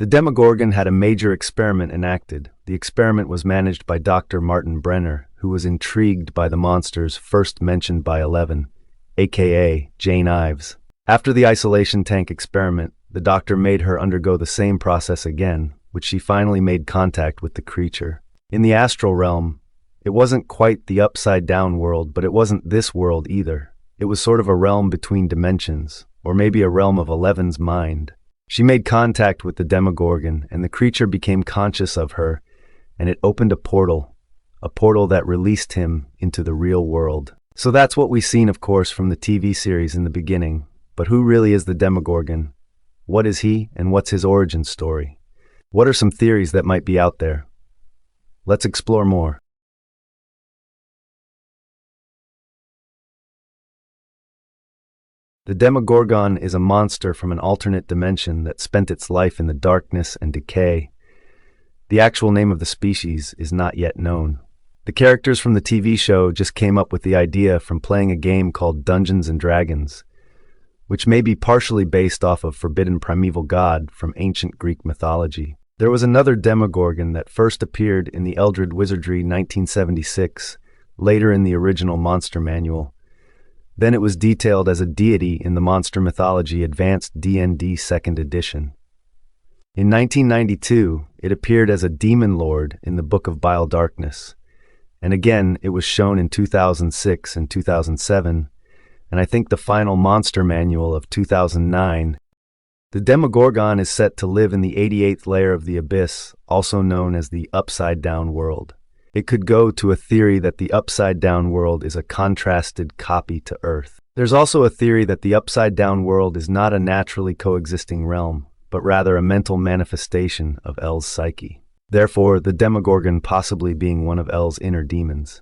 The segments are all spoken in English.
The Demogorgon had a major experiment enacted. The experiment was managed by Dr. Martin Brenner, who was intrigued by the monsters first mentioned by Eleven, aka Jane Ives. After the isolation tank experiment, the doctor made her undergo the same process again, which she finally made contact with the creature. In the astral realm, it wasn't quite the upside-down world, but it wasn't this world either. It was sort of a realm between dimensions, or maybe a realm of Eleven's mind. She made contact with the Demogorgon, and the creature became conscious of her, and it opened a portal that released him into the real world. So that's what we've seen, of course, from the TV series in the beginning. But who really is the Demogorgon? What is he, and what's his origin story? What are some theories that might be out there? Let's explore more. The Demogorgon is a monster from an alternate dimension that spent its life in the darkness and decay. The actual name of the species is not yet known. The characters from the TV show just came up with the idea from playing a game called Dungeons and Dragons, which may be partially based off of forbidden primeval god from ancient Greek mythology. There was another Demogorgon that first appeared in the Eldred Wizardry 1976, later in the original Monster Manual. Then it was detailed as a deity in the Monster Mythology Advanced D&D 2nd Edition. In 1992, it appeared as a demon lord in the Book of Bile Darkness, and again it was shown in 2006 and 2007, and I think the final Monster Manual of 2009. The Demogorgon is set to live in the 88th layer of the Abyss, also known as the Upside-Down World. It could go to a theory that the Upside-Down World is a contrasted copy to Earth. There's also a theory that the Upside-Down World is not a naturally coexisting realm, but rather a mental manifestation of El's psyche. Therefore, the Demogorgon possibly being one of El's inner demons.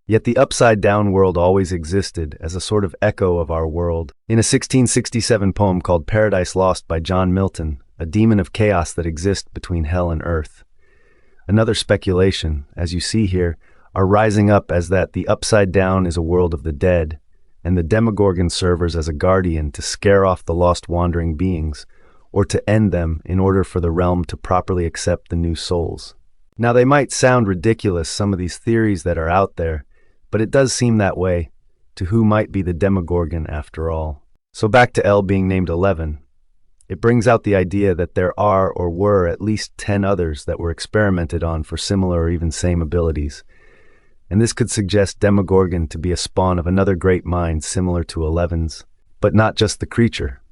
Yet the Upside-Down World always existed as a sort of echo of our world. In a 1667 poem called Paradise Lost by John Milton, a demon of chaos that exists between hell and earth. Another speculation, as you see here, are rising up as that the Upside Down is a world of the dead, and the Demogorgon serves as a guardian to scare off the lost wandering beings, or to end them in order for the realm to properly accept the new souls. Now they might sound ridiculous, some of these theories that are out there, but it does seem that way to who might be the Demogorgon after all. So back to El being named 11. It brings out the idea that there are or were at least 10 others that were experimented on for similar or even same abilities. And this could suggest Demogorgon to be a spawn of another great mind similar to Eleven's, but not just the creature.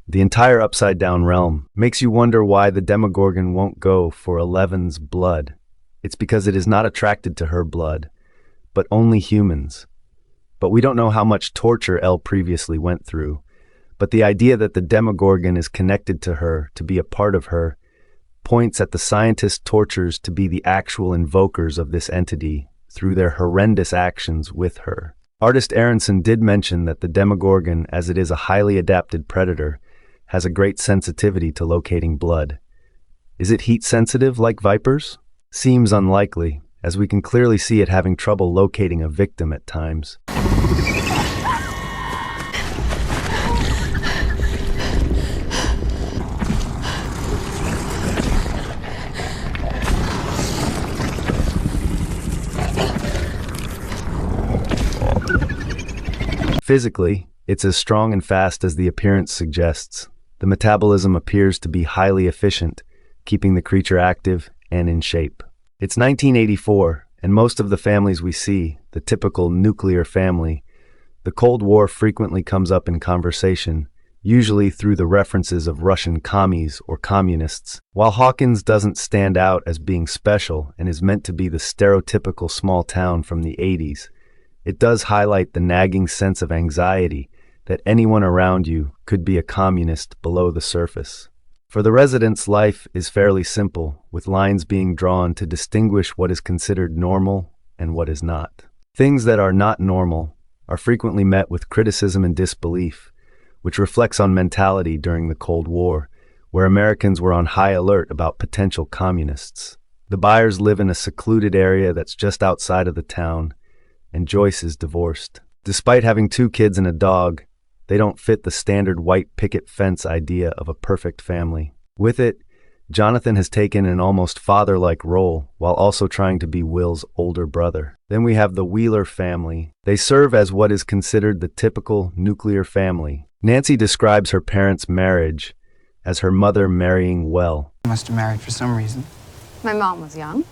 The entire Upside-Down realm makes you wonder why the Demogorgon won't go for Eleven's blood. It's because it is not attracted to her blood, but only humans. But we don't know how much torture El previously went through. But the idea that the Demogorgon is connected to her, to be a part of her, points at the scientist tortures to be the actual invokers of this entity through their horrendous actions with her. Artist Aronson did mention that the Demogorgon, as it is a highly adapted predator, has a great sensitivity to locating blood. Is it heat sensitive like vipers? Seems unlikely, as we can clearly see it having trouble locating a victim at times. Physically, it's as strong and fast as the appearance suggests. The metabolism appears to be highly efficient, keeping the creature active and in shape. It's 1984, and most of the families we see, the typical nuclear family, the Cold War frequently comes up in conversation, usually through the references of Russian commies or communists. While Hawkins doesn't stand out as being special and is meant to be the stereotypical small town from the 80s, it does highlight the nagging sense of anxiety that anyone around you could be a communist below the surface. For the residents, life is fairly simple, with lines being drawn to distinguish what is considered normal and what is not. Things that are not normal are frequently met with criticism and disbelief, which reflects on mentality during the Cold War, where Americans were on high alert about potential communists. The Byers live in a secluded area that's just outside of the town, and Joyce is divorced. Despite having 2 kids and a dog, they don't fit the standard white picket fence idea of a perfect family. With it, Jonathan has taken an almost father-like role while also trying to be Will's older brother. Then we have the Wheeler family. They serve as what is considered the typical nuclear family. Nancy describes her parents' marriage as her mother marrying well. You must have married for some reason. My mom was young.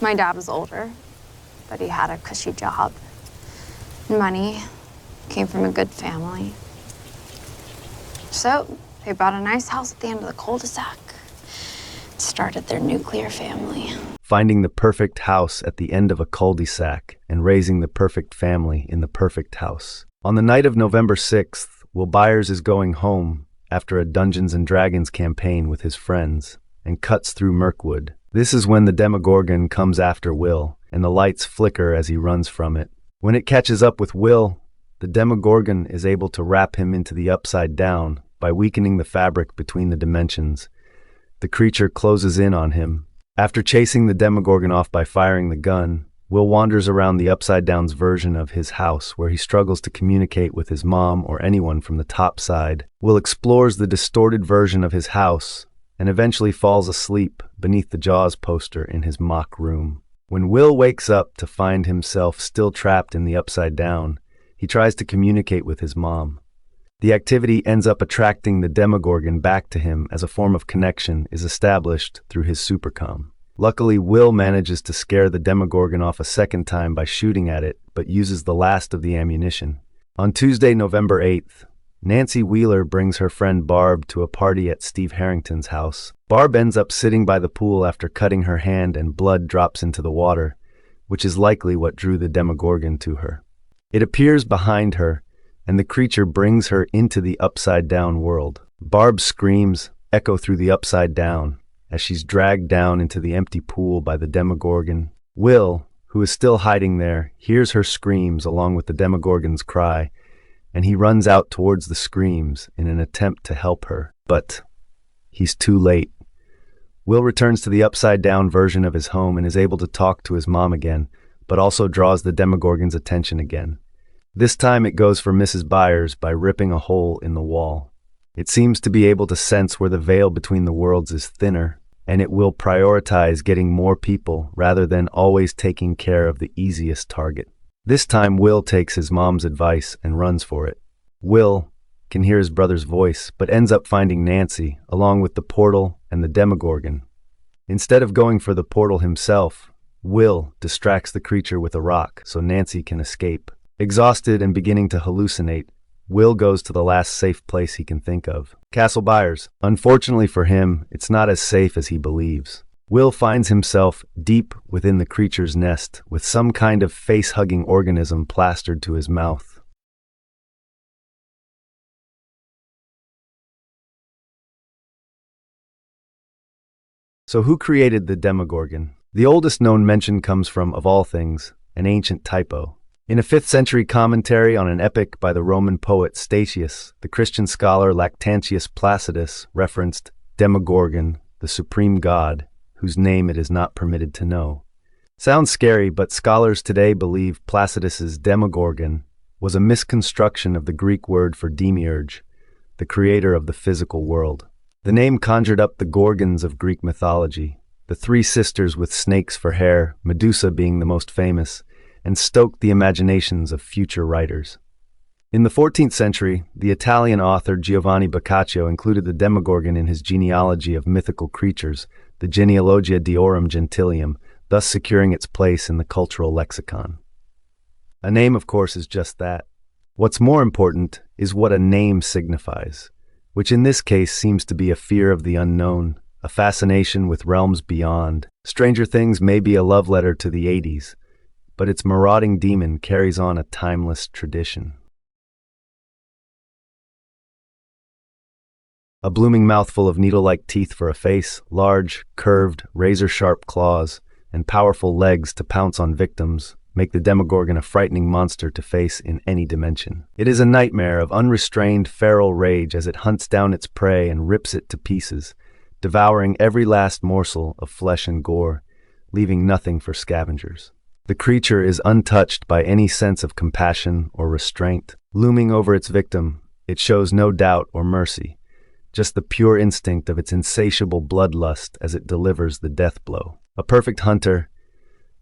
My dad was older, but he had a cushy job. Money, came from a good family. So they bought a nice house at the end of the cul-de-sac. Started their nuclear family. Finding the perfect house at the end of a cul-de-sac and raising the perfect family in the perfect house. On the night of November 6th, Will Byers is going home after a Dungeons & Dragons campaign with his friends and cuts through Mirkwood. This is when the Demogorgon comes after Will, and the lights flicker as he runs from it. When it catches up with Will, the Demogorgon is able to wrap him into the Upside Down by weakening the fabric between the dimensions. The creature closes in on him. After chasing the Demogorgon off by firing the gun, Will wanders around the Upside Down's version of his house where he struggles to communicate with his mom or anyone from the top side. Will explores the distorted version of his house and eventually falls asleep beneath the Jaws poster in his mock room. When Will wakes up to find himself still trapped in the Upside Down, he tries to communicate with his mom. The activity ends up attracting the Demogorgon back to him as a form of connection is established through his supercom. Luckily, Will manages to scare the Demogorgon off a second time by shooting at it, but uses the last of the ammunition. On Tuesday, November 8th, Nancy Wheeler brings her friend Barb to a party at Steve Harrington's house. Barb ends up sitting by the pool after cutting her hand and blood drops into the water, which is likely what drew the Demogorgon to her. It appears behind her, and the creature brings her into the upside-down world. Barb's screams echo through the upside down as she's dragged down into the empty pool by the Demogorgon. Will, who is still hiding there, hears her screams along with the Demogorgon's cry, and he runs out towards the screams in an attempt to help her. But he's too late. Will returns to the upside-down version of his home and is able to talk to his mom again, but also draws the Demogorgon's attention again. This time it goes for Mrs. Byers by ripping a hole in the wall. It seems to be able to sense where the veil between the worlds is thinner, and it will prioritize getting more people rather than always taking care of the easiest target. This time Will takes his mom's advice and runs for it. Will can hear his brother's voice, but ends up finding Nancy, along with the portal and the Demogorgon. Instead of going for the portal himself, Will distracts the creature with a rock so Nancy can escape. Exhausted and beginning to hallucinate, Will goes to the last safe place he can think of, Castle Byers. Unfortunately for him, it's not as safe as he believes. Will finds himself deep within the creature's nest with some kind of face-hugging organism plastered to his mouth. So who created the Demogorgon? The oldest known mention comes from, of all things, an ancient typo. In a 5th century commentary on an epic by the Roman poet Statius, the Christian scholar Lactantius Placidus referenced Demogorgon, the supreme god, whose name it is not permitted to know. Sounds scary, but scholars today believe Placidus's Demogorgon was a misconstruction of the Greek word for demiurge, the creator of the physical world. The name conjured up the Gorgons of Greek mythology, the 3 sisters with snakes for hair, Medusa being the most famous, and stoked the imaginations of future writers. In the 14th century, the Italian author Giovanni Boccaccio included the Demogorgon in his genealogy of mythical creatures, the Genealogia Deorum Gentilium, thus securing its place in the cultural lexicon. A name, of course, is just that. What's more important is what a name signifies, which in this case seems to be a fear of the unknown, a fascination with realms beyond. Stranger Things may be a love letter to the 80s, but its marauding demon carries on a timeless tradition. A blooming mouthful of needle-like teeth for a face, large, curved, razor-sharp claws, and powerful legs to pounce on victims make the Demogorgon a frightening monster to face in any dimension. It is a nightmare of unrestrained feral rage as it hunts down its prey and rips it to pieces, devouring every last morsel of flesh and gore, leaving nothing for scavengers. The creature is untouched by any sense of compassion or restraint. Looming over its victim, it shows no doubt or mercy, just the pure instinct of its insatiable bloodlust as it delivers the death blow. A perfect hunter,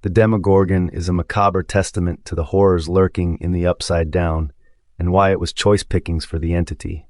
the Demogorgon is a macabre testament to the horrors lurking in the upside down and why it was choice pickings for the entity.